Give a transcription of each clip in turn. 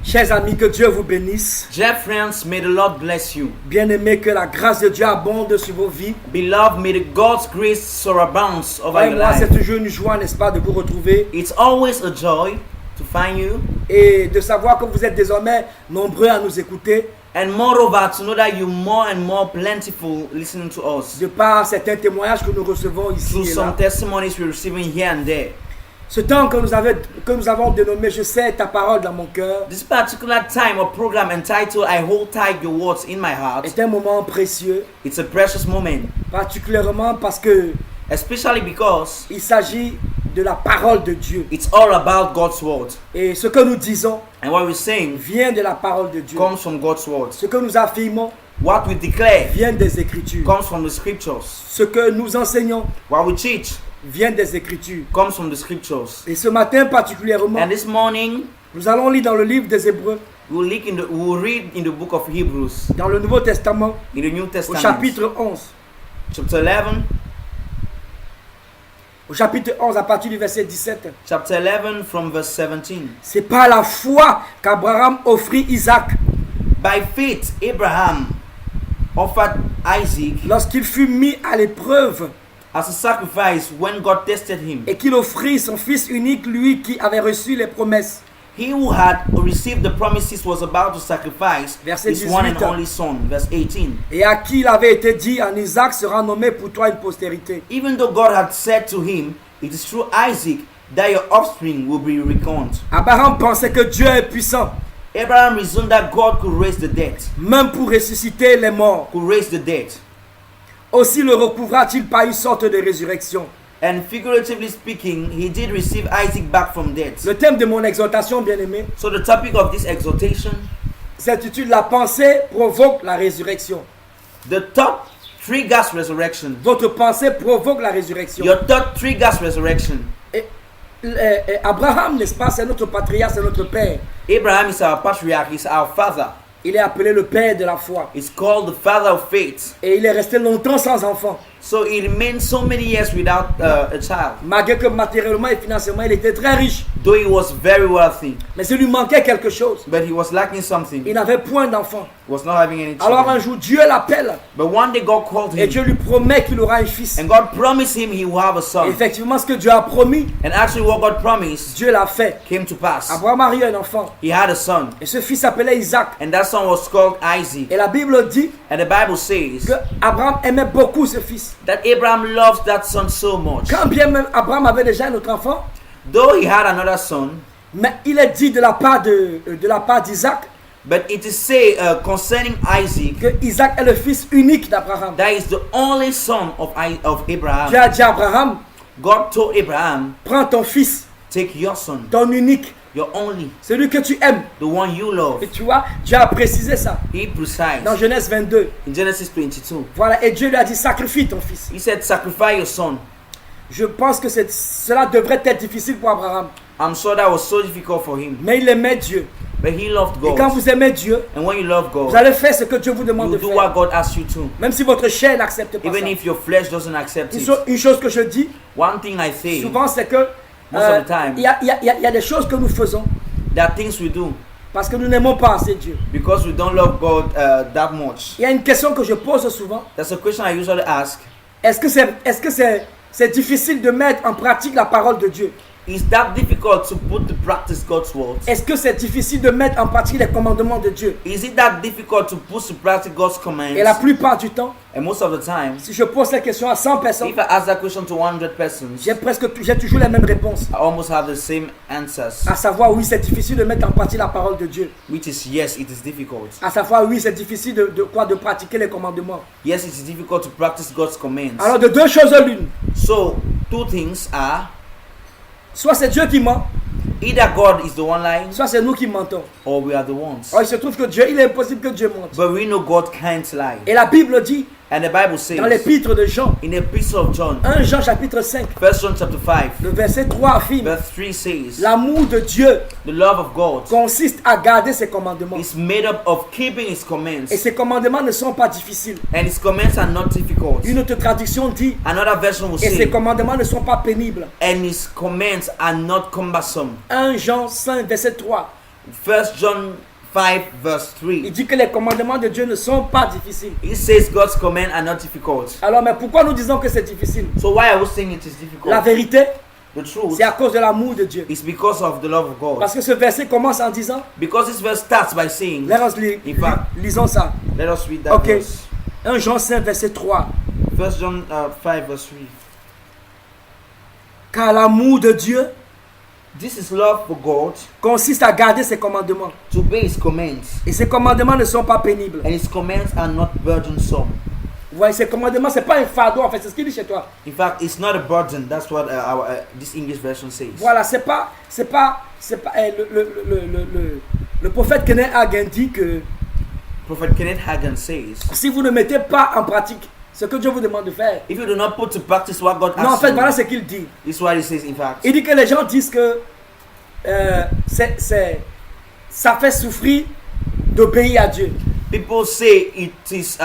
Chers amis, que Dieu vous bénisse. Dear friends, may the Lord bless you. Bien-aimés, que la grâce de Dieu abonde sur vos vies. Beloved, may the God's grace surround over your Moi, c'est life. toujours une joie, n'est-ce pas, de vous retrouver It's always a joy to find you, et de savoir que vous êtes désormais nombreux à nous écouter and moreover to know that you're more and more plentiful listening to us de par certains témoignages que nous recevons ici through et some là. testimonies we're receiving here and there. Ce temps que nous avons dénommé « Je sais ta parole dans mon cœur » This particular time or program entitled I Hold Tight Your Words in My Heart, est un moment précieux, it's a precious moment, particulièrement parce que especially because il s'agit de la parole de Dieu. it's all about God's word. Et ce que nous disons And what we're saying vient de la parole de Dieu. comes from God's word. Ce que nous affirmons What we declare vient des Écritures. comes from the scriptures. Ce que nous enseignons What we teach vient des Écritures. comes from the scriptures. Et ce matin particulièrement, And this morning, nous allons lire dans le livre des Hébreux, we'll read in the book of Hebrews, dans le Nouveau Testament, in the New au Testament, chapitre 11. chapter 11, Au chapitre 11, à partir du verset 17. chapter 11 from verse 17. C'est par la foi qu'Abraham offrit Isaac By faith, Abraham offered Isaac lorsqu'il fut mis à l'épreuve as a sacrifice when God tested him. et qu'il offrit son fils unique, lui qui avait reçu les promesses. He who had received the promises was about to sacrifice Verset his one and 18. only son. Verse 18. Et à qui il avait été dit, en Isaac sera nommé pour toi une postérité. Even though God had said to him, it is through Isaac that your offspring will be reckoned. Abraham pensait que Dieu est puissant, Abraham reasoned that God could raise the dead. même pour ressusciter les morts. Could raise the dead. Aussi le recouvra-t-il par une sorte de résurrection. And figuratively speaking, he did receive Isaac back from death. Le thème de mon exhortation, bien-aimé, So the topic of this exhortation, s'intitule La pensée provoque la résurrection. the thought triggers resurrection. Votre pensée provoque la résurrection. Your thought triggers resurrection. Et Abraham, n'est-ce pas, c'est notre patriarche, c'est notre père. Abraham is our patriarch, is our father. Il est appelé le père de la foi. He's called the father of faith. Et il est resté longtemps sans enfant. So he remained so many years without a child. Malgré que matériellement et financièrement, il était très riche. Though he was very wealthy, Mais il lui manquait quelque chose. but he was lacking something. Il n'avait point d'enfant. He was not having any Alors un children. jour, Dieu l'appelle. But one day God called Et him, Dieu lui promet qu'il aura un fils. and God promised him he will have a Et son. effectivement, ce que Dieu a promis, And actually what God promised Dieu l'a fait. came to pass. Abraham a eu un enfant. He had a son, Et ce fils s'appelait Isaac. and that son was called Isaac. Et la Bible dit And the Bible says que Abraham aimait beaucoup ce fils. that Abraham loved that son so much. Quand bien même Abraham avait déjà un autre enfant, Though he had another son, mais il est dit de la part d'Isaac but it is said concerning Isaac que Isaac est le fils unique d'Abraham. that is the only son of Dieu Abraham. a dit à Abraham, God told Abraham, prends ton fils, take your son, ton unique, your only, celui que tu aimes. the one you love. Et tu vois, Dieu a précisé ça He precise dans Genèse 22. in Genesis 22. Voilà, et Dieu lui a dit, sacrifie ton fils. He said, sacrifice your son. Je pense que cela devrait être difficile pour Abraham. I'm sure that was so difficult for him, Mais il aimait Dieu. but he loved Et quand God. vous aimez Dieu, And when you love vous God, allez faire ce que Dieu vous demande de you do what faire. God asks you to, Même si votre chair n'accepte pas even ça. if your flesh doesn't accept it. Une chose que je dis, One thing I say, souvent, c'est que Most of the time. il y a des choses que nous faisons there are things we do parce que nous n'aimons pas assez Dieu. because we don't love God that much. Il y a une question que je pose souvent. That's a question I usually ask. Est-ce que c'est difficile de mettre en pratique la parole de Dieu? Is that difficult to put to practice God's word? Est-ce que c'est difficile de mettre en pratique les commandements de Dieu? Is it that difficult to put to practice God's commands? Et la plupart du temps, And most of the time, si je pose cette question à 100 personnes, if I ask that question to 100 persons, j'ai toujours les mêmes réponses. I almost have the same answers, À savoir, oui, c'est difficile de mettre en pratique la parole de Dieu. which is yes, it is difficult. À savoir, oui, c'est difficile de pratiquer les commandements. Yes, it is difficult to practice God's commands. Alors, de deux choses l'une. So, two things are Soit c'est Dieu qui ment, either God is the one lying soit c'est nous qui mentons. or we are the ones. Or, il se trouve que Dieu, il est impossible que Dieu mente. But we know God can't lie. Et la Bible dit, And the Bible says dans l'épître de Jean, in the epistle of John, 1 Jean chapitre 5, 1 John chapter 5, le verset 3 affirme, verse 3 says, l'amour de Dieu the love of God consiste à garder ses commandements. is made up of keeping his commands. Et ces commandements ne sont pas difficiles. And his commands are not difficult. Une autre traduction dit, Another version will et ces say, commandements ne sont pas pénibles. and his commands are not cumbersome. 1 Jean 5, verset 3. 1 John 5 verse 3. Il dit que les commandements de Dieu ne sont pas difficiles. It says God's commands are not difficult. Alors, mais pourquoi nous disons que c'est difficile? So why are we saying it is difficult? La vérité, The truth c'est à cause de l'amour de Dieu. is because of the love of God. Parce que ce verset commence en disant, Because this verse starts by saying, in fact, lisons ça. let us read that Ok. verse. 1 Jean 5, verset 3. 1 John 5 verse 3. Car l'amour de Dieu This is love for God, consiste à garder ses commandements. to obey His commands, Et ses commandements ne sont pas pénibles. and His commands are not burdensome. Vous voyez, ces commandements, c'est pas un fardeau en fait, c'est ce qu'il dit chez toi. In fact, it's not a burden. That's what this English version says. Voilà, c'est pas, le prophète Kenneth Hagin dit que Prophet Kenneth Hagin says, si vous ne mettez pas en pratique ce que Dieu vous demande de faire, if you do not put to practice what God non, en asks fait, you, voilà ce qu'il dit. this is what He says. In fact, Il dit que les gens disent que ça fait souffrir d'obéir à Dieu. people say it is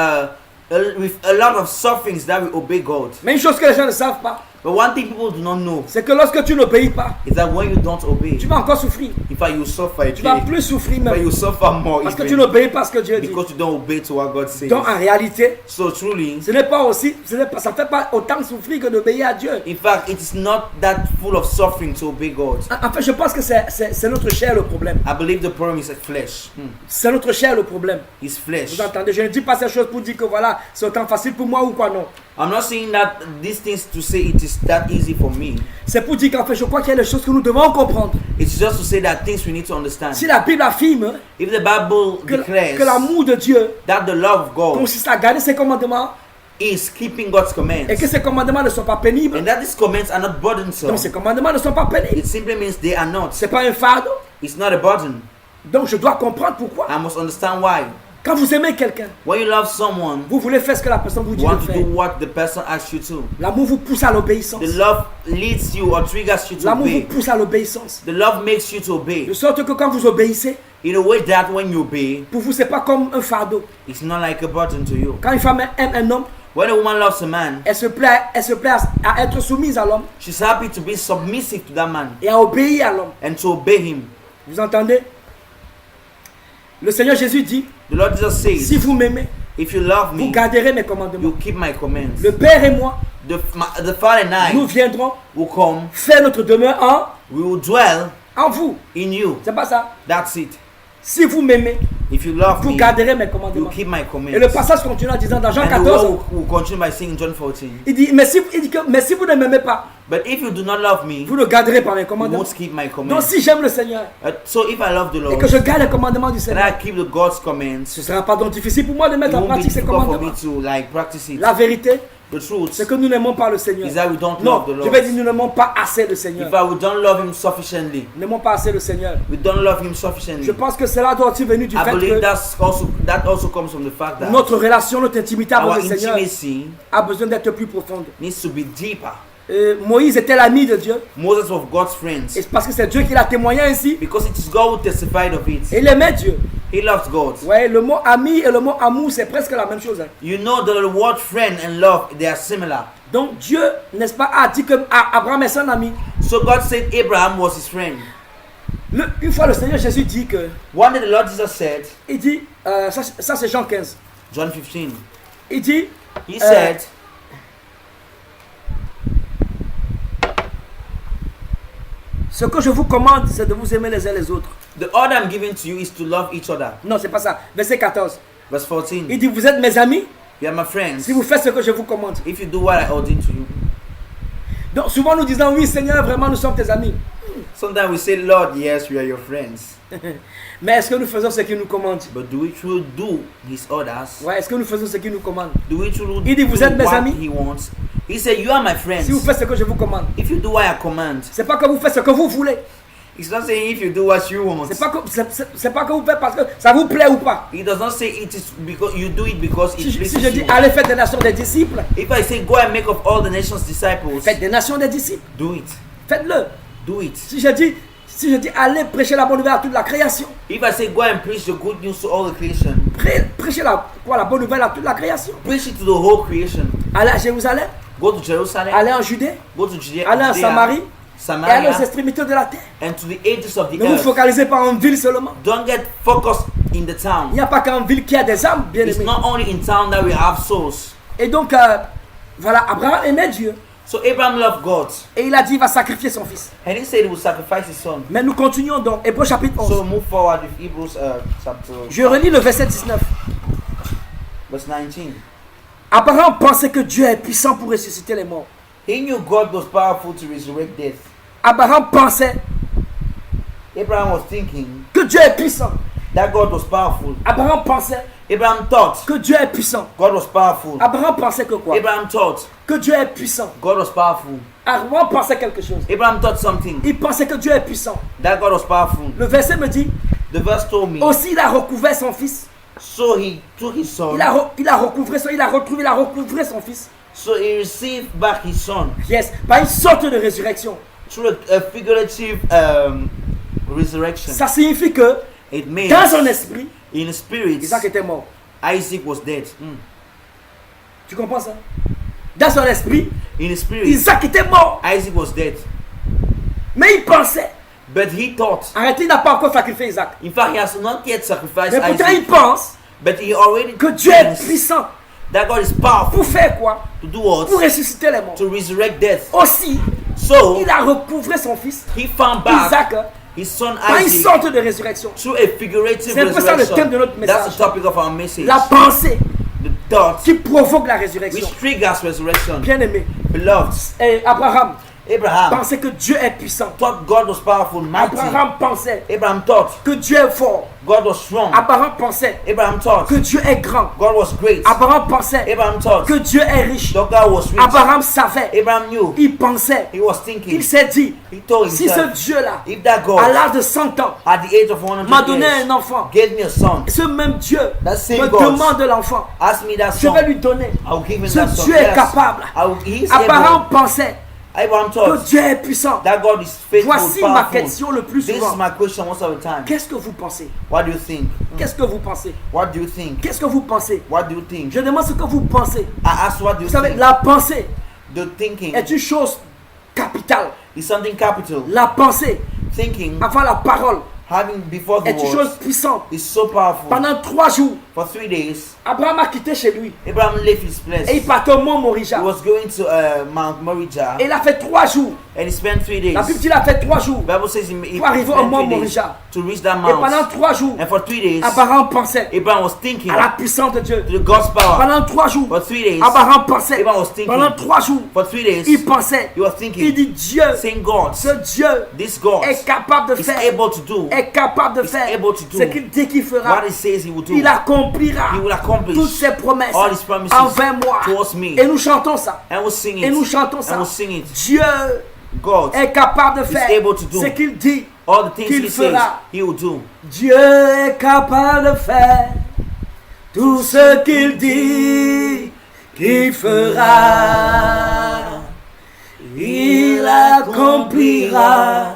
with a lot of sufferings that we obey God. Mais une chose que les gens ne savent pas, But one thing people do not know c'est que lorsque tu n'obéis pas, is that when you don't obey, tu vas encore souffrir. in fact, you suffer. Tu vas again. plus souffrir But même. you suffer more Parce que tu even n'obéis pas à ce que Dieu dit. because you don't obey to what God says. Donc en réalité, So truly, ce n'est pas aussi, ça fait pas autant souffrir que d'obéir à Dieu. in fact, it is not that full of suffering to obey God. En fait, je pense que c'est notre chair le problème. I believe the problem is flesh. C'est notre chair le problème. It's flesh. Vous entendez? Je ne dis pas ces choses pour dire que voilà, c'est autant facile pour moi ou quoi, non. I'm not saying that these things to say it is that easy for me. C'est pour dire qu'en fait, je crois qu'il y a des choses que nous devons comprendre. It's just to say that things we need to understand. Si la Bible affirme If the Bible que declares l'amour de Dieu that the love of God consiste à garder ses commandements is keeping God's commands, et que ces commandements ne sont pas pénibles, and that these commands are not burdensome, donc ces commandements ne sont pas pénibles. it simply means they are not. C'est pas un fardeau. It's not a burden. Donc je dois comprendre pourquoi. I must understand why. Quand vous aimez quelqu'un, When you love someone, vous voulez faire ce que la personne vous dit you want de to faire. do what the person asks you to. L'amour vous pousse à l'obéissance. The love leads you or triggers you to L'amour vous obey. pousse à l'obéissance. The love makes you to obey. De sorte que quand vous obéissez, In a way that when you obey, pour vous, c'est pas comme un fardeau. it's not like a burden to you. Quand une femme aime un homme, When a woman loves a man, elle se plaît à être soumise à l'homme she's happy to be submissive to that man et à obéir à l'homme. and to obey him. Vous entendez? Le Seigneur Jésus dit, The Lord Jesus says, si vous m'aimez, if you love vous me, garderez mes you commandements. keep my commands. Le Père et moi, The Father and nous I viendrons will come, faire notre demeure we will dwell en vous. in you. C'est pas ça? That's it. Si vous m'aimez, If you love vous me, garderez mes you commandements. keep my Et le commands. passage continue en disant dans Jean And the 14, word will continue by saying in John 14, il dit mais si vous ne m'aimez pas, but if you do not love me, vous ne garderez pas mes you commandements. won't keep my Donc commands. si j'aime le Seigneur So if I love the et Lord, que je garde les commandements du and Seigneur, I keep the God's commands, ce ne sera pas donc difficile pour moi de it mettre en won't be pratique ces difficult for me commandements. to like practice it. La vérité, The truth c'est que nous n'aimons pas le Seigneur. is that we don't Non, love the je vais dire Lord. nous n'aimons pas assez le Seigneur. In fact, we don't love Him sufficiently. Nous n'aimons pas assez le Seigneur. We don't love Him sufficiently. Je pense que cela doit aussi venir du I fait believe que that also comes from the fact that notre relation, notre intimité our avec le Seigneur intimacy a besoin d'être plus profonde. needs to be deeper. Moïse était l'ami de Dieu. Moses was God's friends Et c'est parce que c'est Dieu qui l'a témoigné ainsi. because it is God who testified of it. Et il aimait Dieu. He loved God. Ouais, le mot ami et le mot amour, c'est presque la même chose. Hein. You know that the word friend and love, they are similar. Donc Dieu, n'est-ce pas, a dit que Abraham est son ami. So God said Abraham was his friend. Une fois le Seigneur Jésus dit que, One day the Lord Jesus said, il dit, ça c'est Jean 15. John 15, Il dit, He said, ce que je vous commande, c'est de vous aimer les uns les autres. the order I'm giving to you is to love each other. Non, c'est pas ça. Verset 14. Verse 14, Il dit, vous êtes mes amis you are my friends si vous faites ce que je vous commande. if you do what I ordain to you. Donc souvent nous disons, oui Seigneur, vraiment nous sommes tes amis. Sometimes we say, Lord, yes, we are your friends. Mais est-ce que nous faisons ce qu'il nous commande? But do we truly do His orders? Ouais, est-ce que nous faisons ce qu'il nous commande? Do we truly Il dit, vous do êtes mes what amis? He wants? He said, you are my friends. Si vous faites ce que je vous commande. If you do what I command. C'est pas que vous faites ce que vous voulez. It's not saying if you do what you want. C'est pas que vous faites parce que ça vous plaît ou pas. He does not say it is because you do it because it Si pleases je dis you. allez faire des nations des disciples, If I say go and make of all the nations disciples, faites des nations des disciples. do it. Faites-le. Do it. Si je dis allez prêcher la bonne nouvelle à toute la création, If I say go and preach the good news to all the creation, prêchez la bonne nouvelle à toute la création. preach it to the whole creation. Allez à Jérusalem, Go to Jerusalem, allez en Judée, go to Judea, allez en Samarie, et à nos Samaria, extrémités de la terre. and to the edges of the Ne vous earth. focalisez pas en ville seulement. Don't get focused in the Il town. n'y a pas qu'en ville qu'il y a des âmes, bien It's aimés. not only in town that we have souls. Et donc, voilà, Abraham aimait Dieu. So Abraham loved God, Et il a dit, il va sacrifier son fils. and he said he would sacrifice his son. Mais nous continuons donc. Hébreux chapitre 11. So move forward with Hebrews chapter Je relis le verset 19. verse 19. Abraham pensait que Dieu est puissant pour ressusciter les morts. He knew God was powerful to resurrect death. Abraham pensait Abraham was thinking que Dieu est puissant. that God was powerful. Abraham pensait Abraham thought que Dieu est puissant. God was powerful. Abraham pensait que quoi? Abraham thought Que Dieu est puissant. God was powerful. Abraham pensait quelque chose. Abraham thought something Il pensait que Dieu est puissant. that God was powerful. Le verset me dit, The verse told me. aussi il a recouvert son fils. So he took his son. Il a recouvré son fils. So he received back his son Yes, par une sorte de résurrection. through a figurative resurrection. Ça signifie que It means dans son esprit, in the spirit, Isaac était mort. Isaac was dead. Tu comprends ça? Dans son esprit, In the spirit, Isaac était mort. Isaac was dead. Mais il pensait. But he thought, Arrêtez, il n'a pas encore sacrifié Isaac. in fact, he has not yet sacrificed Mais pourtant, il Isaac. pense But he already que Dieu est thinks puissant. that God is powerful Pour faire quoi? to do what? Pour ressusciter les morts. To resurrect death. Aussi, So il a recouvré son fils, he found back Isaac, his son par une Isaac sorte de résurrection. through a figurative C'est un peu ça le thème de resurrection. notre That's message. the topic of our message. La pensée The thought qui provoque la résurrection. which triggers resurrection. Bien aimé. Beloved, Et Abraham Abraham pensait que Dieu est puissant. thought God was powerful, mighty. Abraham pensait Abraham thought que Dieu est fort. God was strong. Abraham pensait Abraham thought que Dieu est grand. God was great. Abraham pensait Abraham thought que Dieu est riche. that God was rich. Abraham savait. Abraham knew. Il pensait. He was thinking. Il s'est dit, He told si ce himself, Dieu-là, if that à God l'âge de 100 ans, at the age of 100 m'a donné years un enfant, gave me a son, ce même Dieu that same me God demande l'enfant, ask me that je son, vais lui donner. I will give him Ce that son. Dieu est capable. He is Abraham able. pensait Abraham que thought Dieu est puissant. that God is faithful, Voici ma powerful. question le plus This is souvent. my question most of the time. Qu'est-ce que vous pensez? What do you think? Qu'est-ce que vous pensez? What do you think? Qu'est-ce que vous pensez? What do you think? Je demande ce que vous pensez. I ask what do you Vous savez, think? la pensée The thinking est une chose capitale. is something capital. La pensée, Thinking, avant la parole, having before the est une chose words, puissante. is so powerful. Pendant 3 jours, For 3 days, Abraham a quitté chez lui Abraham left his place. et il partait au mont Morija. He was going to Mount Moriah, Et il a fait 3 jours. and he spent 3 days. La Bible dit qu'il a fait 3 jours. Bible says he Pour arriver au spent mont 3 days Moriah. to reach that Et pendant mount. 3 jours, And for 3 days, Abraham pensait Abraham was thinking à la puissance de Dieu. to the God's power. Pendant 3 jours, For 3 days, Abraham pensait. Abraham was thinking. Pendant 3 jours, For 3 days, il pensait. he was Il thinking, dit Dieu, saying, God, ce Dieu this God est capable de is faire. able to do Est capable de He's faire able to do ce qu'il dit qu'il fera. what he says he will do. Il accomplira He will accomplish toutes ses promesses all his promises envers moi. towards me. Et nous chantons ça. And we'll sing Et nous it. chantons ça. And we'll sing it. Dieu God, est capable de faire able to do ce qu'il dit. all the things qu'il he says fera. he will do. Dieu est capable de faire tout ce qu'il dit qu'il fera. Il accomplira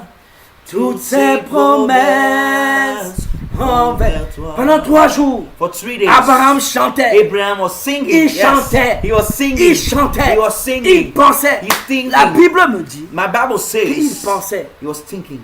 toutes ses promesses envers toi. Pendant 3 jours, For 3 days, Abraham chantait. Abraham was singing. Il Yes. chantait. He was singing. Il chantait. He was Il singing. pensait. He's thinking. La Bible me dit My Bible qu'il says pensait. he was thinking.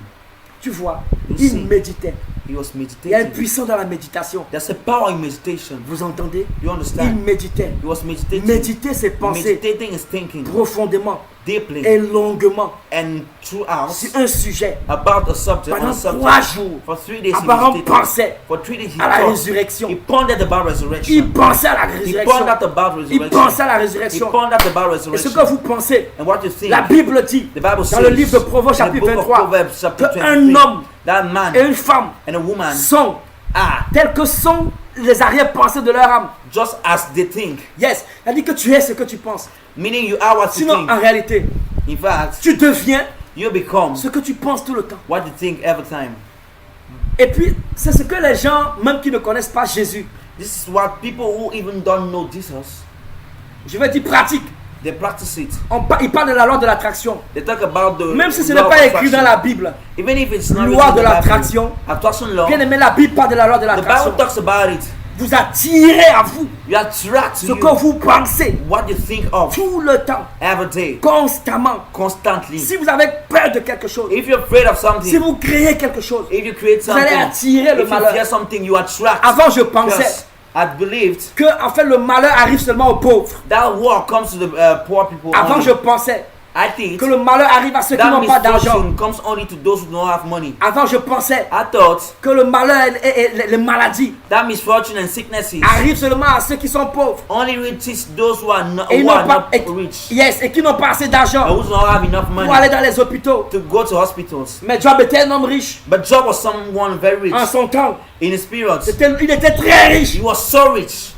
Tu vois, You il see. méditait. He was Il y a une meditating. puissance dans la méditation. There's a power in meditation. Vous entendez? You Il understand? méditait. He was meditating. Méditer, c'est penser Meditating is thinking profondément deeply et longuement and throughout sur un sujet. about a subject. On Pendant a subject. 3 jours, For 3 days he Abraham meditated. pensait For 3 days he à la thought. résurrection. He pondered about Il resurrection. pensait à la He résurrection. pondered about Il resurrection. pensait à la He résurrection. pondered about Et ce que resurrection. vous pensez, And what you think? la Bible dit The Bible dans says le livre de Proverbes in the chapitre book of 23 Proverbs chapter qu'un 23, homme that man et une femme and a woman sont are tels que sont les arrière-pensées de leur âme. just as they think. Yes, c'est-à-dire que tu es ce que tu penses. Meaning you are what you Sinon, think. en réalité, In fact, tu deviens you become ce que tu penses tout le temps. what you think every time. Et puis, c'est ce que les gens, même qui ne connaissent pas Jésus, This is what people who even don't know Jesus, je vais dire pratique. they practice it. Ils parlent de la loi de l'attraction. They talk about the Même si ce law n'est of pas écrit attraction. dans la Bible. Even if it's not Loi written in de the Bible. l'attraction. Attraction law. Bien aimé, la Bible parle de la loi de The Bible l'attraction. talks about it. vous attirez à vous You attract ce to que you vous pensez what you think of tout le temps, every day, constamment. constantly. Si vous avez peur de quelque chose, If you're afraid of si something, vous créez quelque chose, if you create vous allez something, attirer le if you malheur. fear something, you attract. Avant, je pensais Because I believed que en fait le malheur arrive seulement aux pauvres. that war comes to the poor people Avant, only. je pensais I think que le malheur arrive à ceux qui that n'ont pas d'argent. misfortune comes only to those who don't have money. Avant, je pensais I thought que le malheur et les maladies that misfortune and sicknesses arrivent seulement à ceux qui sont pauvres. only reaches those who are not, Et ils who n'ont are pas, not rich, yes, et qui n'ont pas assez or d'argent who don't have enough pour money aller dans les hôpitaux. to go to hospitals. Mais Job était un homme riche But Job was someone very rich en son temps. in his period. Il était très riche. He was so rich.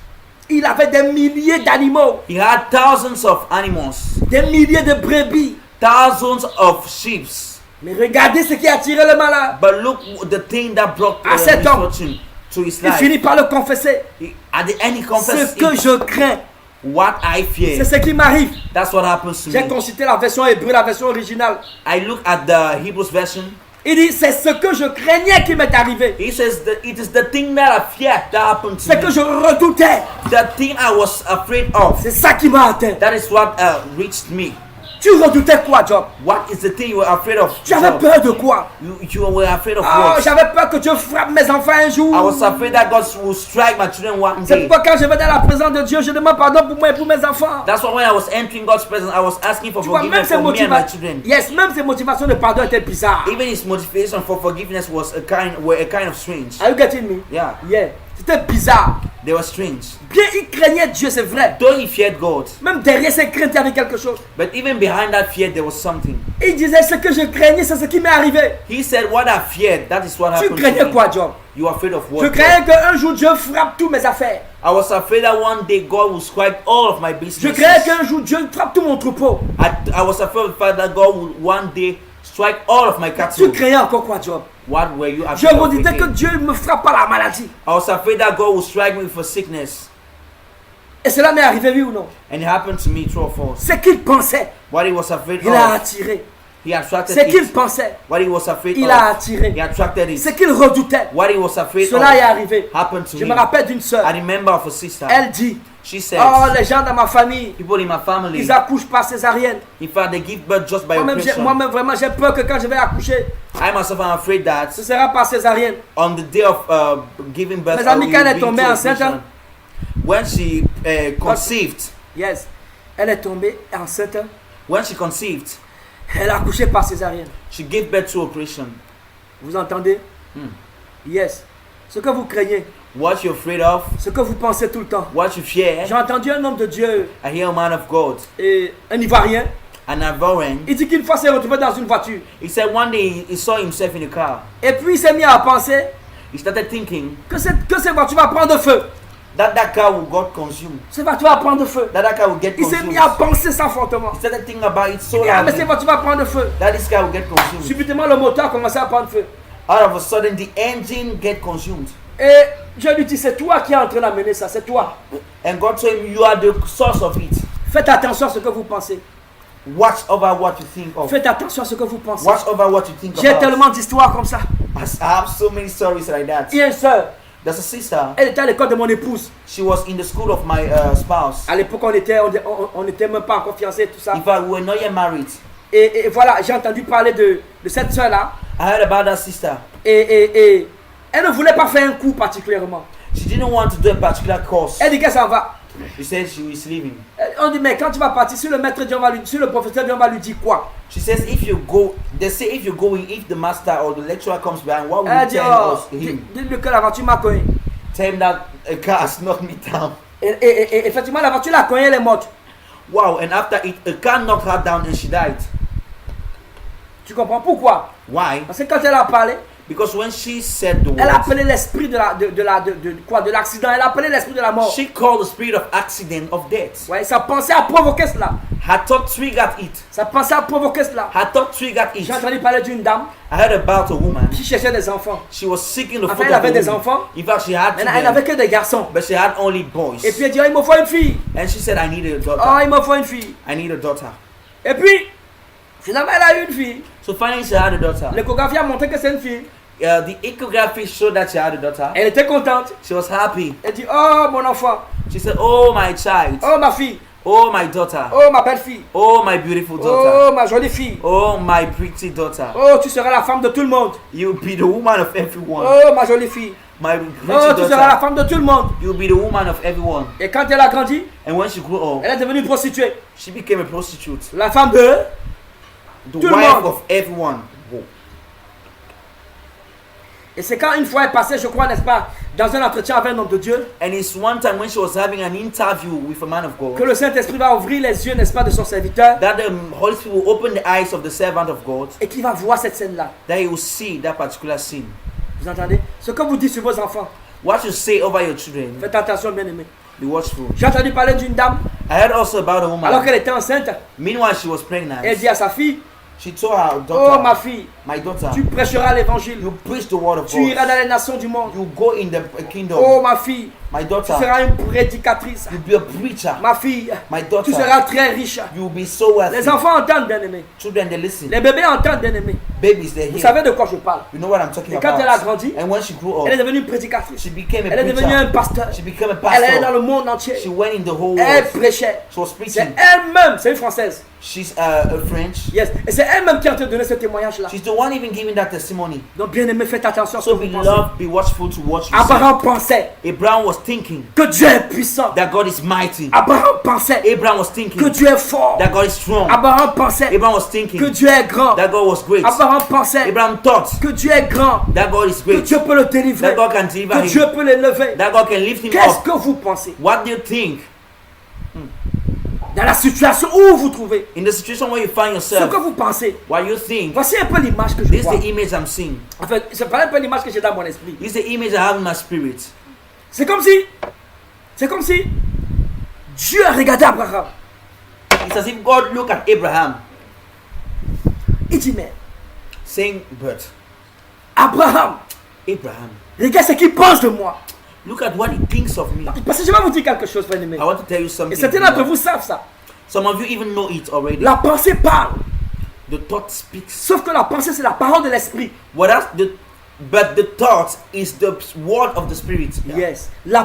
Il avait des milliers d'animaux, He had thousands of animals, des milliers de brebis. thousands of sheep. Mais regardez ce qui a attiré le malheur. But look the thing that brought À cet homme, misfortune to his Il life. finit par le confesser. At the end, he confessed Ce que it. je crains, What I fear. c'est ce qui m'arrive. That's what happens to J'ai me. consulté la version hébreu, la version originale. I look at the Hebrews version. Il dit, c'est ce que je craignais qui m'est arrivé. He says that it is the thing that I feared that happened Ce to que me. je redoutais. The thing I was afraid of. C'est ça qui m'a atteint. That is what reached me. Tu redoutais quoi, Job? What is the thing you were afraid of? Tu avais Job? peur de quoi? You were afraid of Oh, what? j'avais peur que Dieu frappe mes enfants un jour. I was afraid that God will strike my children one C'est day. pourquoi quand je vais dans la présence de Dieu, je demande pardon pour moi et pour mes enfants. That's why when I was entering God's presence, I was asking for Tu vois, même forgiveness ses for me and my motivations, children. yes, même ses motivations de pardon étaient bizarres. Even his motivation for forgiveness was a kind of strange. Are you getting me? Yeah, Yeah. C'était bizarre. they were strange. Bien, il craignait Dieu, c'est vrai. Though he feared God, Même derrière ses craintes, il y avait quelque chose. but even behind that fear, there was something. Il disait, ce que je craignais, c'est ce qui m'est arrivé. He said, "What I feared, that is what Tu happened craignais to me." quoi, Job? You are afraid of what? Je craignais qu'un jour Dieu frappe toutes mes affaires. I was afraid that one day God will strike all of my Je business. craignais qu'un jour Dieu frappe tout mon troupeau. I was afraid of the fact that God will one day strike all of my Tu cattle. craignais encore quoi, Job? What were you Je afraid of? redoutais que again? Dieu ne me frappe pas la maladie. I was afraid that God will strike me for sickness. Et cela m'est arrivé, oui ou non? And it happened to me, true or false. Ce qu'il pensait, What he was afraid il a of, attiré. he attracted Ce qu'il it. pensait, What he was afraid il a of, attiré. he attracted Ce it. qu'il redoutait, What he was afraid cela est of arrivé. happened to Je me me. rappelle d'une sœur. I remember of a sister. Elle dit, She said, oh, les gens dans ma famille, people in my family, ils accouchent par césarienne. in fact, they give birth just by operation. Moi-même, vraiment, j'ai peur que quand je vais accoucher, I myself am afraid that ce sera par césarienne. on the day of giving birth, Mes I amis, will quand elle est be tombée to enceinte, operation. When she conceived, Yes. Elle est tombée enceinte. when she conceived, Elle a accouché par césarienne. she gave birth to operation. Vous entendez? Hmm. Yes. Ce que vous craignez, What you're afraid of, ce que vous pensez tout le temps. what you fear. J'ai entendu un homme de Dieu, I hear a man of God, un Ivoirien. an Ivorian. Il dit qu'une fois s'est retrouvé dans une voiture. He said one day he saw himself in a car. Et puis il s'est mis à penser He started thinking que cette voiture va prendre feu. that car will get consumed. Cette voiture va prendre feu. That car will get Il s'est consumed. mis à penser ça fortement. He started thinking about it so Ah, mais cette loudly voiture va prendre feu. that this car will get consumed. Subitement, le moteur a commencé à prendre feu. All of a sudden, the engine get consumed. Et je lui dis, c'est toi qui es en train d'amener ça, c'est toi. And God told him, you are the source of it. Faites attention à ce que vous pensez. Watch over what you think of. Faites attention à ce que vous pensez. Watch over what you think J'ai about. tellement d'histoires comme ça. I have so many stories like that. Il y a une soeur, There's a sister. elle était à l'école de mon épouse. She was in the school of my spouse. À l'époque, on était même pas encore fiancés, tout ça. In fact, we were not yet married. Et voilà, j'ai entendu parler de cette soeur-là. I heard about that sister. Et elle ne voulait pas faire un cours particulièrement. She didn't want to do a particular course. Elle dit qu'elle s'en va. She said she was leaving. On dit, mais quand tu vas partir, si le maître Dieu va lui, si le professeur Dieu va lui dire quoi? She says if you go, they say if you're going, if the master or the lecturer comes behind, what will Elle you dit, tell oh, us him? dis-lui que la voiture m'a cogné. Tell him that a car has knocked me down. Et effectivement, la voiture l'a cogné, elle est morte. Wow, and after it, a car knocked her down and she died. Tu comprends pourquoi? Why? Parce que quand elle a parlé, Because when she said the elle a words, appelé l'esprit de l'accident, elle a appelé l'esprit de la mort. she called the spirit of accident, of death. Ouais, sa pensée a provoqué cela. Her thought triggered it. Sa pensée a provoqué cela. Her thought triggered it. J'ai entendu parler d'une dame I heard about a woman. qui cherchait des enfants. She was seeking the Enfin, fruit elle of avait the des womb. enfants. In fact, she had Elle children, n'avait que des garçons. but she had only boys. Et puis elle dit, oh, il me faut une fille. And she said, I need a daughter. Oh, il me faut une fille. I need a daughter. Et puis, finalement, elle a eu une fille. So finally, she had a daughter. L'échographie a montré que c'est une fille. The ecography showed that she had a daughter. Elle était contente. She was happy. Elle dit, oh mon enfant, She said, "Oh my child, oh ma fille, oh my daughter, oh ma belle fille, oh my beautiful daughter, oh ma jolie fille, oh my pretty daughter. oh tu seras la femme de tout le monde, You'll be the woman of everyone. oh ma jolie fille, My oh pretty tu seras la daughter. femme de tout le monde. You'll be the woman of everyone." Et quand elle a grandi, And when she grew up, elle est devenue une prostituée. she became a prostitute. La femme de... The Tout le wife monde. of everyone. Et c'est quand une fois elle passait, je crois, n'est-ce pas, dans un entretien avec un homme de Dieu, And it's one time when she was having an interview with a man of que God, le Saint-Esprit va ouvrir les yeux, n'est-ce pas, de son serviteur, that the Holy Spirit will open the eyes of the servant of God, et qu'il va voir cette scène-là. that he will see that particular scene. Vous entendez? Ce que vous dites sur vos enfants, What you say over your children, faites attention, bien-aimés. be watchful. J'ai entendu parler d'une dame, I heard also about a alors woman. qu'elle était enceinte, Meanwhile, she was pregnant. elle dit à sa fille, She told her oh ma daughter, fille, "My daughter, tu prêcheras l'évangile, you preach the word of tu iras God. dans les nations du monde. You go in the kingdom. Oh ma fille, My tu daughter, seras une prédicatrice. you'll be a preacher. Ma fille, My tu daughter, seras très riche. you'll be so wealthy." Les enfants entendent, bien-aimés. Children, they listen. Les bébés entendent, bien-aimés. Babies, they're Vous here. savez de quoi je parle? You know what I'm talking Et quand elle a about. grandi, And when she grew elle est up, devenue une prédicatrice. she became a Elle est devenue un preacher. pasteur. She became a Elle est dans pastor. le monde entier. She went in the whole Elle world. prêchait. She was C'est preaching. elle-même, c'est une Française. She's a French. Yes. Et c'est elle-même qui a te donné ce témoignage-là. She's the one even giving that testimony. Donc, bien aimé, faites attention à ce So que be vous pensez. love, be watchful to what you say. Abraham pensait Abraham was thinking que Dieu est puissant. that God is mighty. Abraham pensait Abraham was que thinking Dieu est fort. that God is strong. Abraham pensait Abraham was que thinking Dieu est grand. that God was great. Abraham pensait Abraham thought que Dieu est grand. that God is Que great. Dieu peut le délivrer. That God can deliver Que Dieu him. peut l'élever. That God can lift him Qu'est-ce up. que vous pensez? What do you think? Dans la situation où vous vous trouvez, In the situation where you find ce yourself, que vous pensez, what you think? voici un peu l'image que je This is vois. the image I'm seeing. En fait, c'est pas un peu l'image que j'ai dans mon esprit. This is the image I have in my spirit. C'est comme si Dieu a regardé Abraham. It's as if God looked at Abraham, Il dit, mais saying, "But Abraham, Abraham, regarde ce qu'il pense de moi. look at what he thinks of me." Parce que je vais vous dire quelque chose, frère aimé. I want to tell you Et something. certains d'entre vous savent ça. Some of you even know it already. La pensée parle. The thought speaks. Sauf que la pensée, c'est la parole de l'esprit. But the thought is the word of the spirit. Yes. La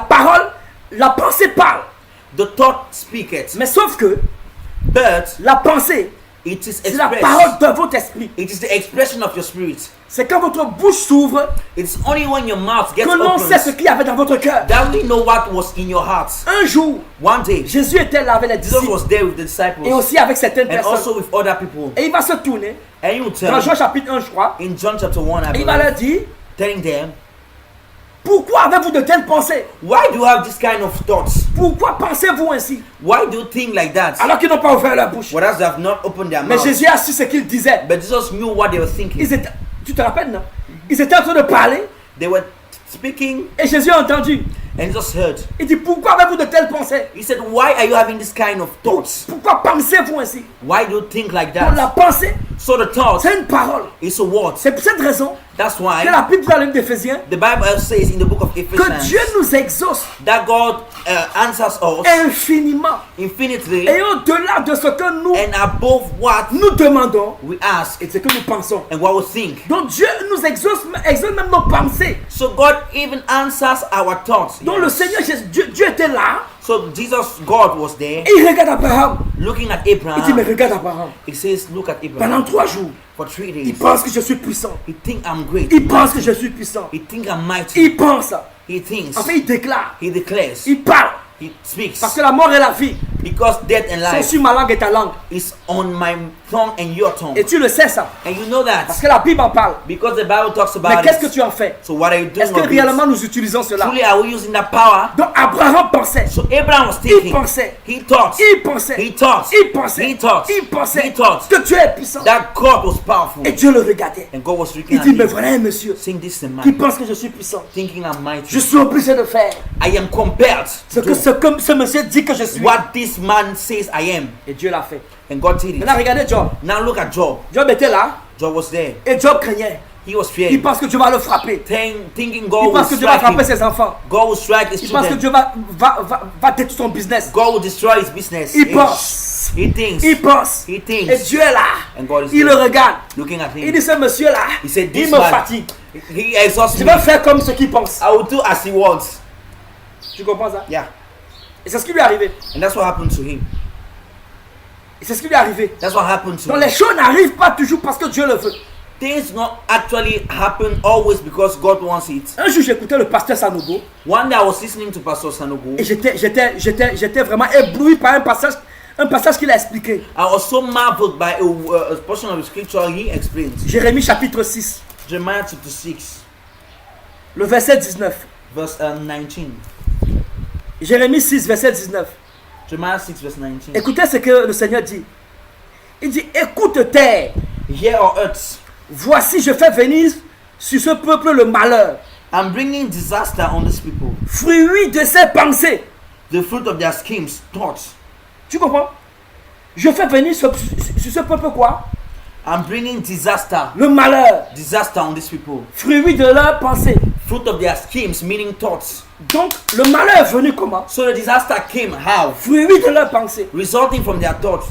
pensée parle. The thought speaketh. Mais sauf que But la pensée, it is c'est la expressed. parole de votre esprit. It is the expression of your spirit. C'est quand votre bouche s'ouvre It's only when your mouth gets que l'on sait ce open qu'il y avait dans votre cœur. that we know what was in your heart. Un jour, One day, Jésus était là avec les Jesus disciples was there with the et disciples aussi avec certaines and personnes. also with other people. Et il va se tourner And you dans tell Jean chapitre 1, je crois. in John chapter 1, I Et il va leur believe, dire, telling them, pourquoi avez-vous de telles pensées? why do you have this kind of thoughts? Pourquoi pensez-vous ainsi? Why do you think like that? Alors qu'ils n'ont pas ouvert leur bouche. Whereas they have not opened their Mais mouth. Jésus a su ce qu'il disait. But Jesus knew what they were thinking. Tu te rappelles, non? Ils étaient en train de parler They were speaking et Jésus a entendu. and Jesus heard. Il dit, pourquoi avez-vous de telles pensées? He said, why are you having this kind of thoughts? Pourquoi pensez-vous ainsi? Why do you think like Pour la that? pensée, So the thought c'est une parole. is a word. C'est pour cette raison That's que why la Bible dans le livre d'Éphésiens the Bible says in the book of que Ephesians Dieu nous exauce that God answers us infiniment infinitely et au-delà de ce que nous and above what nous demandons we ask et ce que nous pensons. and what we think. Donc Dieu nous exauce même nos pensées. So God even answers our thoughts. Donc le Yes. Seigneur Jésus, Dieu était là So Jesus, God was there et il regarde Abraham. looking at Il dit, mais Abraham. regarde Abraham. He says, look at Pendant Abraham 3 jours, for 3 il days. pense que je suis puissant. He think I'm great. Il pense que je suis puissant. He think I'm mighty. Il pense. He thinks. En fait, il déclare. He declares. Il parle. He speaks. Parce que la mort et la vie Because death and sont life sur ma langue et ta langue. is on my tongue and your tongue. Et tu le sais ça. And you know Parce that que la Bible en parle. because the Bible talks Mais about qu'est-ce que it. tu en fais? So what are you doing Est-ce que of réellement it? nous utilisons cela? Truly are we using that power? Donc Abraham pensait. So Abraham was Il thinking. pensait. He thought. Il pensait. He thought. Il pensait. He thought. Il pensait He thought que Dieu est puissant. that God was powerful. Et Dieu le regardait. And God was looking Il at dit, mais him, voilà un monsieur saying, this is a qui man pense que je suis puissant. thinking I'm Je mighty. suis obligé de faire I am compelled ce to que do ce monsieur dit que je suis. what this man says I am. Et Dieu l'a fait. And God did it. Maintenant regardez Job. Now look at Job. Job était là Job was there. et Job craignait. He was Il fearing, pense que Dieu va le frapper. thinking Il God will pense que Dieu va strike frapper him. ses enfants. God will strike his Il pense que children. Dieu va détruire son business. God will destroy his business. Il pense. He thinks. Il pense. He Et thinks. Dieu est là. And God is Il le there, regarde. looking at Il him. dit, ce monsieur-là, He said, il this me man, fatigue. he exhausts Je me. vais faire comme ce qu'il pense. I will do as he wants. Tu comprends ça? Yeah. Et c'est ce qui lui est arrivé. And that's what happened to him. Et c'est ce qui lui est arrivé. That's what happened to Donc him. les choses n'arrivent pas toujours parce que Dieu le veut. Things not actually happen always because God wants it. Un jour, j'écoutais le pasteur Sanogo One day I was listening to Pastor Sanogo. et j'étais vraiment ébloui par un passage qu'il a expliqué. I was so marveled by a portion of the scripture he explained. Jérémie chapitre 6, Jeremiah chapter 6, le verset 19. verse 19. Jérémie 6, verset 19. Jeremiah 6, verse 19. Écoutez ce que le Seigneur dit. Il dit, écoute terre, Hear, O earth, voici je fais venir sur ce peuple le malheur, I'm bringing disaster on these people. fruit de ses pensées. The fruit of their schemes, thoughts. Tu comprends? Je fais venir sur ce peuple quoi? I'm bringing disaster. Le malheur, Disaster on these people. fruit de leurs pensées. Fruit of their schemes, meaning thoughts. Donc le malheur est venu comment? So the disaster came how? Fruit de leurs pensées. Resulting from their thoughts.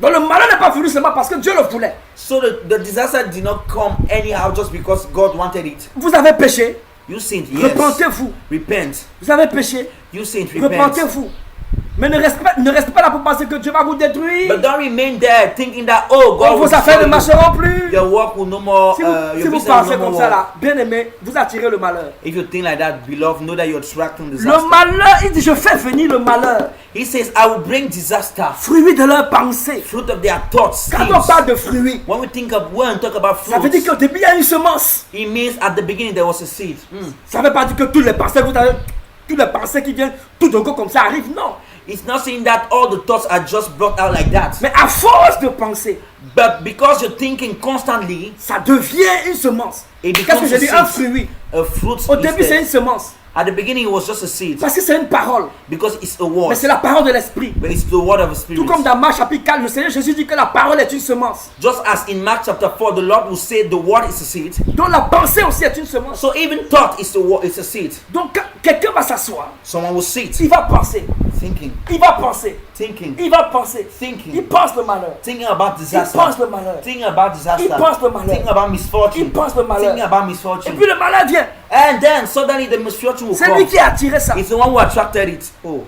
Donc le malheur n'est pas venu seulement parce que Dieu le voulait. So the disaster did not come anyhow just because God wanted it. Vous avez péché, You sinned, yes. repentez-vous. Repent. Vous avez péché, You sinned, repent. repentez-vous. Mais ne restez pas là pour penser que Dieu va vous détruire. But don't remain there thinking that, oh, God will Vos affaires ne destroy marcheront plus. you. Your work will no more, Si your vous business pensez will no comme more ça work. là, bien aimé, vous attirez le malheur. If you think like that, beloved, know that you're attracting disaster. Le malheur, il dit je fais venir le malheur. He says, I will bring disaster. Fruit de leurs pensées. Fruit of their thoughts. Quand on schemes. parle de fruits, When we talk about ça veut dire fruits, qu'au début il y a une semence. it means at the beginning there was a seed. Ça ne veut pas dire que toutes les pensées, toutes les pensées qui viennent tout d'un coup comme ça arrivent. Non. It's not saying that all the thoughts are just brought out like that. Mais à force de penser, But because you're thinking constantly, ça devient une semence. it Qu'est-ce que becomes je a dis? Un seed. fruit. A fruit Au début c'est une instead. semence. At the beginning it was just a seed. Parce que c'est une parole. Because it's a Mais word. c'est la parole de l'esprit. But it's the word of the Tout Spirit. comme dans Marc chapitre 4, le Seigneur Jésus dit que la parole est une semence. Just as in Mark chapter 4, the Lord will say the word is a seed. Donc la pensée aussi est une semence. So even thought is a seed. Donc quand quelqu'un va s'asseoir, Someone will sit, il va penser, thinking, il va penser, thinking, il va penser. Il thinking, pense le malheur. thinking about Il disaster, pense le malheur. thinking about disaster, Il pense le malheur. thinking about Il misfortune, pense le malheur. thinking about Et misfortune. puis le malheur vient. And then suddenly the misfortune will C'est lui come. qui a attiré ça. It's the one who attracted it. Oh,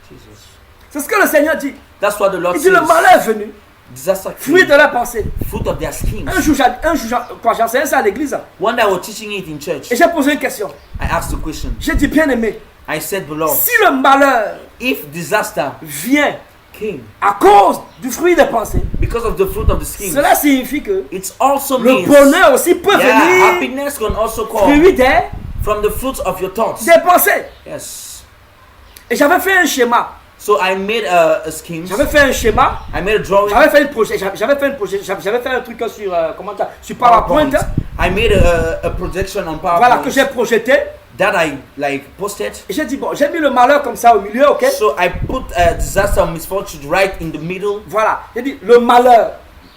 Jesus. C'est ce que le Seigneur dit. That's what the Lord Il dit le says. malheur est venu. Disaster Fruit came. de la pensée. Fruit of their schemes. Un jour, quand j'enseignais ça à l'église, One day I was teaching it in church. et j'ai posé une question. I asked the question. J'ai dit, bien aimé, I said, beloved, si le malheur if disaster vient came à cause du fruit des pensées, because of the fruit of the schemes, cela signifie que it also le means bonheur aussi peut venir happiness can also come fruit des from the fruits of your thoughts. pensées. Yes. Et j'avais fait un schéma. So I made a scheme. J'avais fait un schéma. I made a drawing. J'avais fait un truc sur comment ça, sur PowerPoint. I made a projection on PowerPoint. Voilà que j'ai projeté. That I like posted. Et j'ai dit bon, j'ai mis le malheur comme ça au milieu, ok? So I put disaster and misfortune right in the middle. Voilà. J'ai dit le malheur.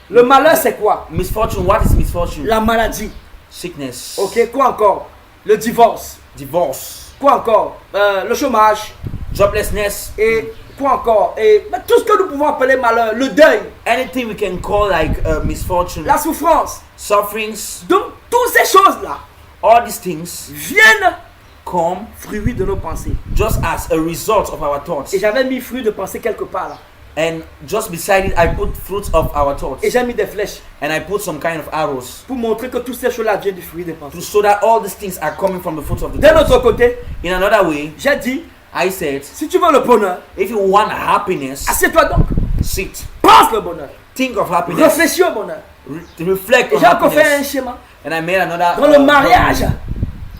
Le malheur c'est quoi? Misfortune. What is misfortune? La maladie. Sickness. Ok. Quoi encore? Le divorce. Divorce. Quoi encore? Le chômage. Joblessness. Et quoi encore? Et mais tout ce que nous pouvons appeler malheur. Le deuil. Anything we can call like misfortune. La souffrance. Sufferings. Donc toutes ces choses là All these things viennent come fruit de nos pensées. just as a result of our thoughts. Et j'avais mis fruit de pensée quelque part là. And just beside it, I put fruits of our thoughts. Et j'ai mis des flèches And I put some kind of arrows pour montrer que toutes ces choses là viennent du fruit des pensées. to show that all these things are coming from the fruits of the D'un thoughts. autre côté, In another way, j'ai dit, I said, si tu veux le bonheur, if you want happiness, assieds-toi donc. sit. Pense le bonheur. Think of happiness. Réfléchis au bonheur. Reflect Et on j'ai encore fait un happiness. schéma. And I made another Dans le mariage,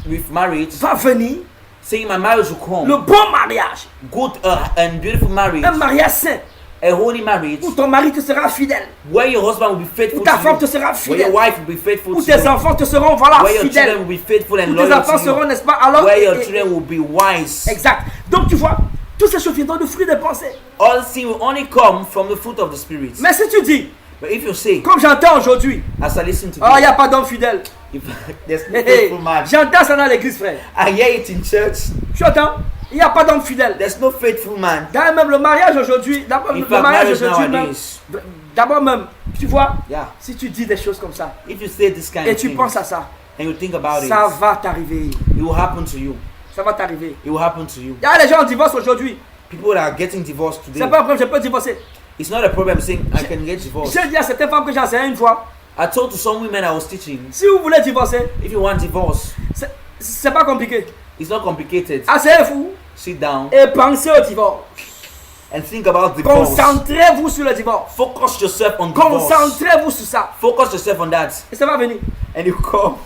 with marriage, va venir saying my marriage will come. le bon mariage. Good and beautiful marriage. Un mariage saint. A holy marriage Où ton mari te sera fidèle. where your husband will be faithful Où ta to femme te you. sera Where your fidèle. wife will be faithful Où to tes you. enfants te seront, voilà, Where your children fidèles. will be faithful and Où tes loyal enfants to seront, you. n'est-ce pas, alors. Where your children will be wise. Exact. Donc tu vois, toutes ces choses viendront du fruit des pensées. All things will only come from the fruit of the Spirit. Mais si tu dis, But if you say, comme j'entends aujourd'hui, as I listen to oh, il n'y this, a pas d'homme fidèle. if there's no Hey, hey, faithful man, j'entends ça dans l'église, frère. I hear it in church. Tu entends? Il n'y a pas d'homme fidèle. There's no faithful man. D'ailleurs, même le mariage aujourd'hui, d'abord, In le fact, mariage marriage aujourd'hui, même, nowadays, d'abord même, tu vois, yeah. si tu dis des choses comme ça, If you say this kind et of tu thing penses à ça, and you think about it, ça va t'arriver. it will happen to you. Ça va t'arriver. It will happen to you. Il y a des gens en divorce aujourd'hui. People that are getting divorced C'est today, pas un problème, je peux divorcer. it's not a problem saying I can get divorced. J'ai dit à certaines femmes que j'ai enseigné une fois, I told to some women I was teaching, si vous voulez divorcer, if you want divorce, c'est pas compliqué. it's not complicated. Asseyez-vous Sit down et pensez au divorce. and think about divorce. Concentrez-vous sur le divorce. Focus yourself on divorce. Concentrez-vous sur ça. Focus yourself on that. Et ça va venir. And you come.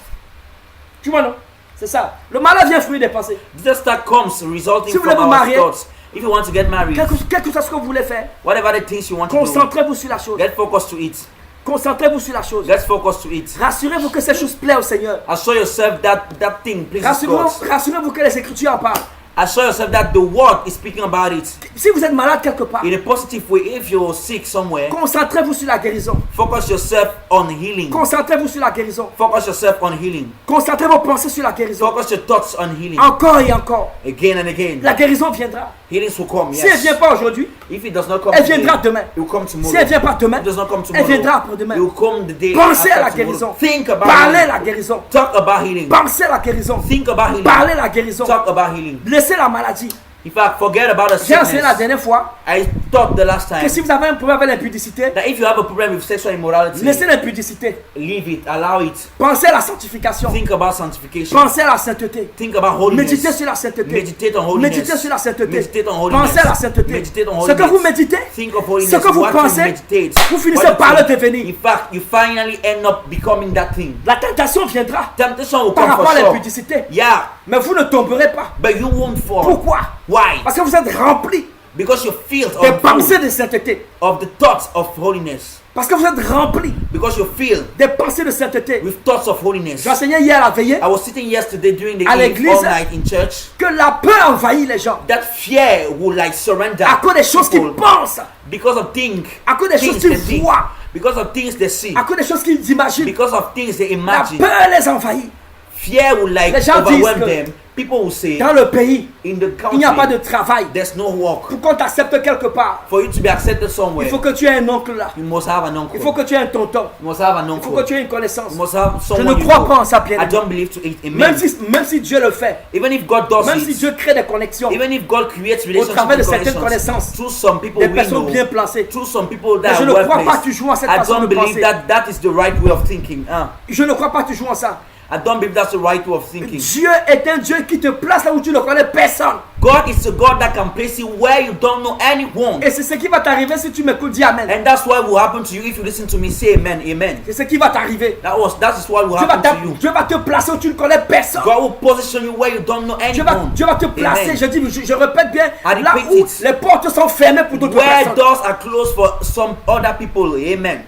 Tu vois, non? C'est ça. Le malheur vient fruit des pensées. Disaster comes resulting Si vous voulez from vous our marier, thoughts. If you want to get married, Quel que soit ce que vous voulez faire, whatever the things you want to do, concentrez-vous sur la chose. get focused to it. Concentrez-vous sur la chose. Get focused to it. Rassurez-vous que ces choses plaisent au Seigneur. Assure yourself that that thing pleases God. Rassurez-vous que les Écritures en parlent. Assure yourself that the word is speaking about it. Si vous êtes malade quelque part, In a positive way, if you're sick somewhere, concentrez-vous sur la guérison. focus yourself on healing. Concentrez-vous sur la guérison. Focus yourself on healing. Concentrez vos pensées sur la guérison. Focus your thoughts on healing. Encore et encore. Again and again. La guérison viendra. Healings will come, Si elle ne yes. vient pas aujourd'hui, If it does not come elle today, viendra demain. it will come tomorrow. Si elle ne vient pas demain, It does not come elle tomorrow. viendra après-demain. It will come the day Pensez à la after guérison. tomorrow. Think about Parlez healing. la guérison. Talk about healing. Pensez à la guérison. Think about healing. Parlez la guérison. Talk about healing. Laissez la maladie. In fact, forget about the J'ai enseigné la sickness. dernière fois I thought the last time que si vous avez un problème avec l'impudicité, that if you have a problem with sexual immorality, laissez l'impudicité. leave it, allow it. Pensez à la sanctification. Think about sanctification. Pensez à la sainteté. Think about holiness. Méditez sur la sainteté. Meditate on holiness. Méditez sur la sainteté. Meditate on holiness. Pensez à la sainteté. Meditate on Ce holiness. que vous méditez, Think of holiness. ce que vous What pensez, you meditate. vous finissez What you par le think. devenir. In fact, you finally end up becoming that thing. La tentation viendra Temptation will par come rapport for à sure. l'impudicité. Yeah, Mais vous ne tomberez pas. but you won't fall. Pourquoi? Why? Parce que vous êtes remplis Because you're filled des of, pensées de sainteté. of the thoughts of holiness. Parce que vous êtes remplis Because you're filled des pensées de sainteté. with thoughts of holiness. J'enseignais hier à la veillée I was sitting yesterday during the À eve l'église. all night in church. que la peur envahit les gens. That fear will like surrender À cause des choses qu'ils people pensent. because of things, À cause des choses things they qu'ils think, voient. because of things they see, À cause des choses qu'ils imaginent. because of things they La imagine. peur les envahit. Fear will like Les gens overwhelm disent que them. People will say, dans le pays, in the il n'y a pas country, de travail. there's no work. Pour qu'on t'accepte quelque part, For you to be accepted somewhere, il faut que tu aies un oncle là. you must have an uncle. Il faut que tu aies un tonton. You must have an Il faut que uncle. tu aies une connaissance. You must have Je someone ne you crois know. pas en ça, bien I aimé. don't believe to it. Même Amen. si Dieu le fait, Even if God does même si it, Dieu crée des connexions, even if God creates au travers de relationships certaines and connaissances, connections through some people des we personnes know, bien placées, through some people mais that je are ne well crois pas que placed, tu joues en cette I façon don't de believe penser. that is the right way of thinking. Je ne crois pas que tu joues en ça. I don't believe that's the right way of thinking. Dieu est un Dieu qui te place là où tu ne connais personne. God is a God that can place you where you don't know anyone. Et c'est ce qui va t'arriver si tu m'écoutes, dis Amen. And that's what will happen to you if you listen to me. Say amen, amen. C'est ce qui va t'arriver. That is what will Dieu va, happen to you. Dieu va te placer où tu ne connais personne. God will position you where you don't know anyone. Dieu va te placer, Amen. je répète bien, I là repeat où it. les portes sont fermées pour d'autres Where personnes. doors are closed for some other people. Amen.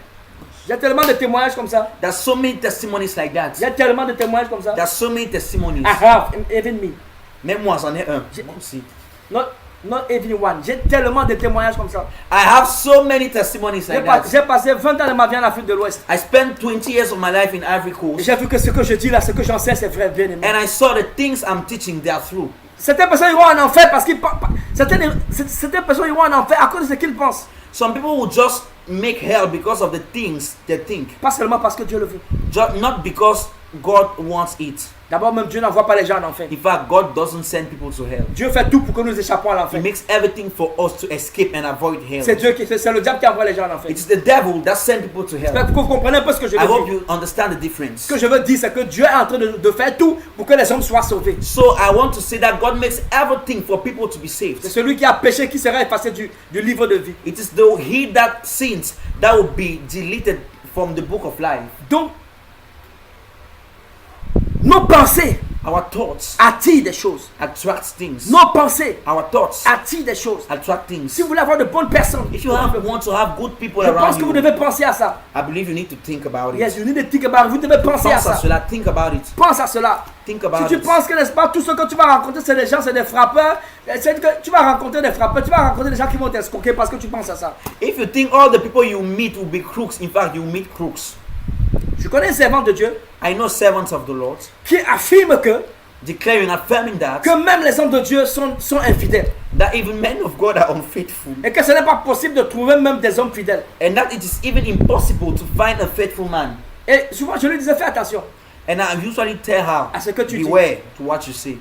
Il y a tellement de témoignages comme ça. There's so many testimonies like that. Il y a tellement de témoignages comme ça. There's so many testimonies. I have, even me. Même moi, j'en ai un. Moi aussi. Not everyone. J'ai tellement de témoignages comme ça. I have so many testimonies like that. J'ai passé 20 ans de ma vie en Afrique de l'Ouest. I spent 20 years of my life in Ivory Et Coast, j'ai vu que ce que je dis là, ce que j'enseigne, c'est vrai, bien aimé. and I saw the things I'm teaching, they are true. Certaines personnes iront en enfer parce qu'ils pensent. Certaines personnes iront en enfer à cause de ce qu'ils pensent. Some people will just make hell because of the things they think, Pas seulement parce que Dieu le veut. not because God wants it. D'abord, même Dieu n'envoie pas les gens en enfer. In fact, God doesn't send people to hell. Dieu fait tout pour que nous échappons à He l'enfer. makes everything for us to escape and avoid hell. C'est le diable qui envoie les gens en enfer. It's the devil that sends people to hell. J'espère que vous comprenez un peu ce que je I veux hope dire. you understand the difference. Ce que je veux dire, c'est que Dieu est en train de faire tout pour que les hommes soient sauvés. So I want to say that God makes everything for people to be C'est saved. celui qui a péché qui sera effacé du livre de vie. It is he that sins that will be deleted from the book of life. Donc, nos pensées Our thoughts attirent des choses. attract things. Nos pensées Our thoughts attirent des choses. attract things. Si vous voulez avoir de bonnes personnes, If you want to have good people je pense around que vous you, devez penser à ça. I believe you need to think about Yes, it. you need to think about it. Vous devez penser à Pense à ça. cela. Think about it. Pense à cela. Think Si about tu it. penses que, n'est-ce pas, tout ce que tu vas rencontrer, c'est des gens, c'est des frappeurs, c'est que tu vas rencontrer des frappeurs, tu vas rencontrer des gens qui vont t'escroquer parce que tu penses à ça. If you think all the people you meet will be crooks, in fact, you meet crooks. Je connais un servant de Dieu I know servants of the Lord qui affirme declaring, affirming that même les hommes de Dieu sont infidèles. even men of God are unfaithful, Et que ce n'est pas possible de trouver même des hommes fidèles. and that it is even impossible to find a faithful man. Et souvent, je lui disais, fais attention. And I usually tell her, À ce que tu dis. beware to what you say.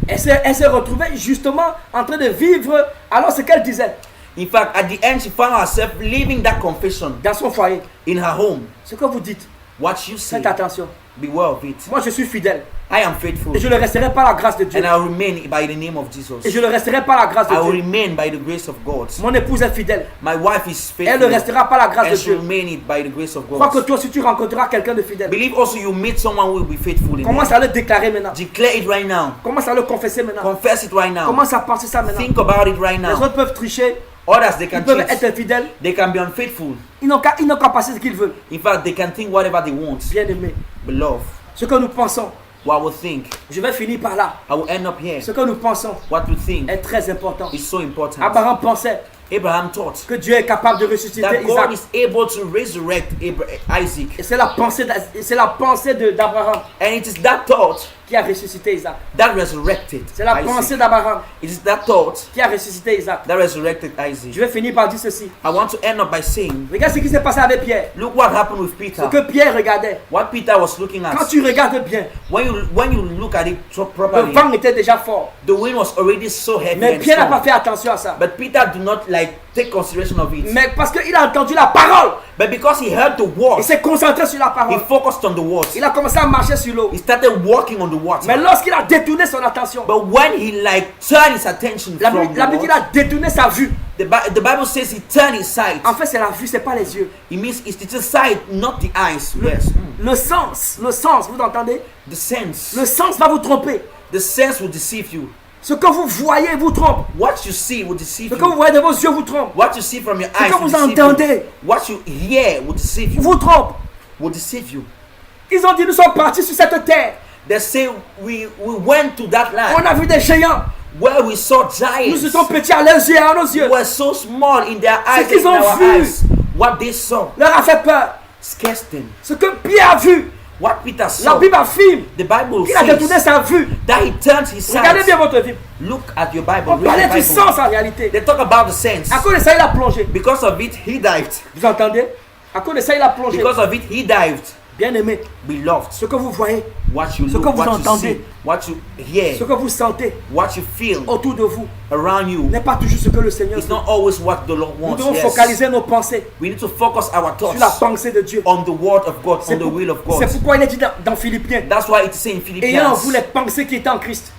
Elle s'est retrouvée justement en train de vivre alors ce qu'elle disait In fact, at the end, she found herself living that confession dans son foyer. in her home. Ce que vous dites, What you say, faites attention. beware of it. Moi, je suis fidèle. I am faithful, Et je le resterai par la grâce de Dieu. and I will remain by the name of Jesus. Et je le resterai par la grâce de I will Dieu. remain by the grace of God. Mon épouse est fidèle. My wife is Elle le faithful, restera par la grâce and de she will Dieu. remain it by the grace of Crois que God. toi aussi tu rencontreras quelqu'un de fidèle. Believe also you meet someone who will be faithful in Commence it. à le déclarer maintenant. Declare it right now. Commence à le confesser maintenant. Confess it right now. Commence à penser ça maintenant. Think about it right Les now. autres peuvent tricher. Others, they Ils can peuvent cheat. être infidèles. They can be unfaithful. Ils n'ont qu'à passer ce qu'ils veulent. In fact, they can think whatever they want. Bien aimé. Beloved, Ce que nous pensons, what we think, je vais finir par là. I will end up here. Ce que nous pensons What we think est très important. is so important. Abraham pensait Abraham thought que Dieu est capable de ressusciter that God Isaac. is able to resurrect Isaac. Et c'est la pensée d'Abraham And it is that thought qui a ressuscité Isaac. that resurrected C'est la pensée Isaac. d'Abraham It is that thought qui a ressuscité Isaac. that resurrected Isaac. Je vais finir par dire ceci. I want to end up by saying, Regarde ce qui s'est passé avec Pierre. look what happened with Ce Peter. que Pierre regardait. What Peter was looking Quand at. tu regardes bien, When you look at it le properly, vent était déjà fort. the wind was already so heavy Mais and Pierre n'a pas strong. fait attention à ça. But Peter did not take consideration of it. Mais parce qu'il a entendu la parole, But because he heard the il word, s'est concentré sur la he parole. focused on the word. Il a commencé à marcher sur l'eau. He started walking on the water. Mais lorsqu'il a détourné son attention, But when he turned his attention la from Bible dit qu'il the a détourné sa vue. the Bible says he turned his sight. En fait, c'est la vue, c'est pas les yeux. It means it's the sight, not the eyes. Yes. Le sens, vous entendez? The sense. Le sens va vous tromper. The sense will deceive you. Ce que vous voyez vous trompe. What you see will deceive Ce que vous you. voyez de vos yeux vous trompe. What you see from your Ce eyes que will vous deceive entendez you. What you hear will deceive you. vous trompe. Will deceive you. Ils ont dit nous sommes partis sur cette terre. They say we went to that On land a vu des géants. where we saw Nous giants. étions petits à leurs yeux, à nos yeux. Who were so small in their eyes qu'ils and in ont our vu. eyes. What they saw Leur a fait peur. scares them. Ce que Pierre a vu, What Peter la saw, Bible affirme the Bible qu'il a détourné says sa vue. that he turned his Regardez sight. bien votre Bible. Look at your Bible. On Read parlait the du Bible. sens en réalité. They talk about the sense. À cause de ça, il a plongé. Because of it, he dived. Vous entendez? À cause de ça, il a plongé. Because of it, he dived. Bien aimé, Beloved, ce que vous voyez, what you Ce look, que vous what you entendez. see, what you hear, ce que vous sentez what you feel autour de vous around you n'est pas toujours ce que le Seigneur is veut. not always what the Lord Nous wants. devons Yes. focaliser nos pensées We need to focus our sur la thoughts pensée de Dieu. on the word of God, on the will of C'est God. pourquoi il est dit dans Philippiens, That's why it's saying in ayant en vous Philippians, les pensées qui étaient en Christ.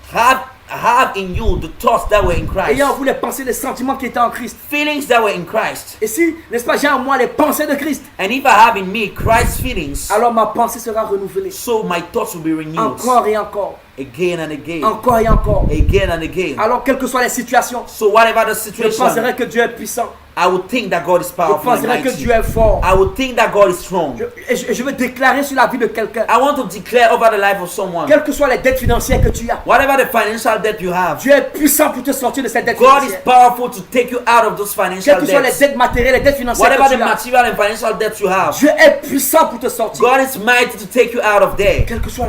have in you the thoughts that were in Christ, Ayant en vous les pensées, les sentiments qui étaient en Christ. feelings that were in Christ. Et si, n'est-ce pas, j'ai en moi les pensées de Christ, And if I have in me Christ's feelings, alors ma pensée sera renouvelée. so my thoughts will be renewed Encore et encore. again and again, Encore et encore. again and again. Alors, quelles que soient les situations, So whatever the je situation, penserai que Dieu est puissant. I would think that God is Je powerful and penserai que mighty. Dieu est fort. I would think that God is strong. Et je veux déclarer sur la vie de quelqu'un, I want to declare over the life of someone, quelles que soient les dettes financières que tu as, whatever the financial debt you have, Dieu est puissant pour te sortir de cette dette God is financière. powerful to take you out of those financial Quelles que soient les debts. dettes matérielles, les dettes financières Whatever que the tu as, material and financial debts you have, Dieu est puissant pour te sortir. God is mighty to take you out of there. Quelle que soit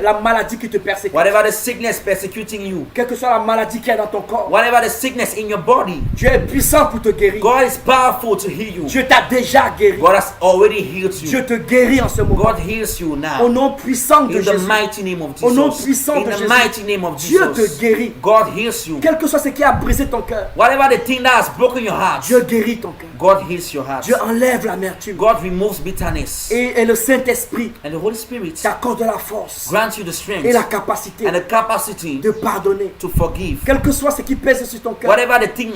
la maladie qui te persécute, Whatever the sickness persecuting you, quelle que soit la maladie qui est dans ton corps, whatever the sickness in your body, Dieu est puissant pour te guérir. God is powerful to heal you. Dieu t'a déjà guéri. God has already healed you. Dieu te guérit en ce moment. God heals you Au now. nom puissant de In the Jésus. mighty name of Au nom Jesus. puissant In de the Jésus. mighty name of Dieu te Jesus. guérit. God heals you. Quel que soit ce qui a brisé ton cœur, Whatever the thing that has broken your heart, Dieu guérit ton cœur. God heals your heart. Dieu enlève l'amertume. God removes bitterness. Et le Saint-Esprit And the Holy Spirit t'accorde la force. grant grant you the strength et la capacité and the capacity de pardonner. to forgive. Quel que soit ce qui pèse sur ton cœur Whatever the thing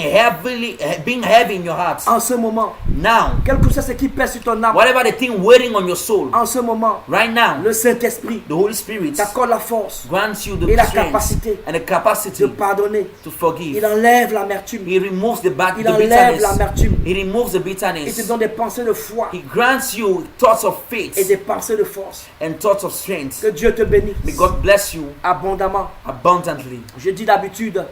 being heavy in your heart en ce moment, now, quel que soit ce qui pèse sur ton âme whatever the thing waiting on your soul en ce moment, right now, le Saint-Esprit the Holy Spirit t'accorde la force grants you the et la strength capacité and the de capacity pardonner. to forgive. Il enlève l'amertume, He removes the il enlève bitterness. l'amertume, He removes the il te bitterness. donne des pensées de foi He grants you thoughts of et faith des pensées de force. and thoughts of strength. Que Dieu te bénisse May God bless you abondamment. abundantly. Je dis d'habitude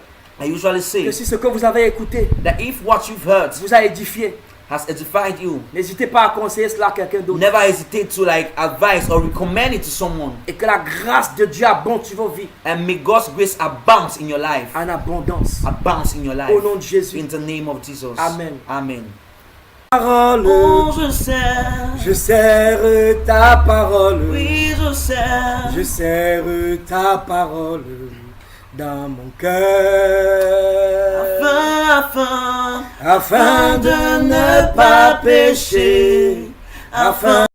I usually say que si ce que vous avez écouté that if what you've heard vous a édifié, has edified you, n'hésitez pas à conseiller cela à quelqu'un d'autre. never hesitate to advise or recommend it to someone. Et que la grâce de Dieu abonde sur vos vies And may God's grace abound in your life. en abondance. Abounds in your life. Au nom de Jésus. In the name of Jesus. Amen. Amen. Parole, Oh, je serre ta parole. oui, Je serre ta parole dans mon cœur. Afin de ne pas pécher. Afin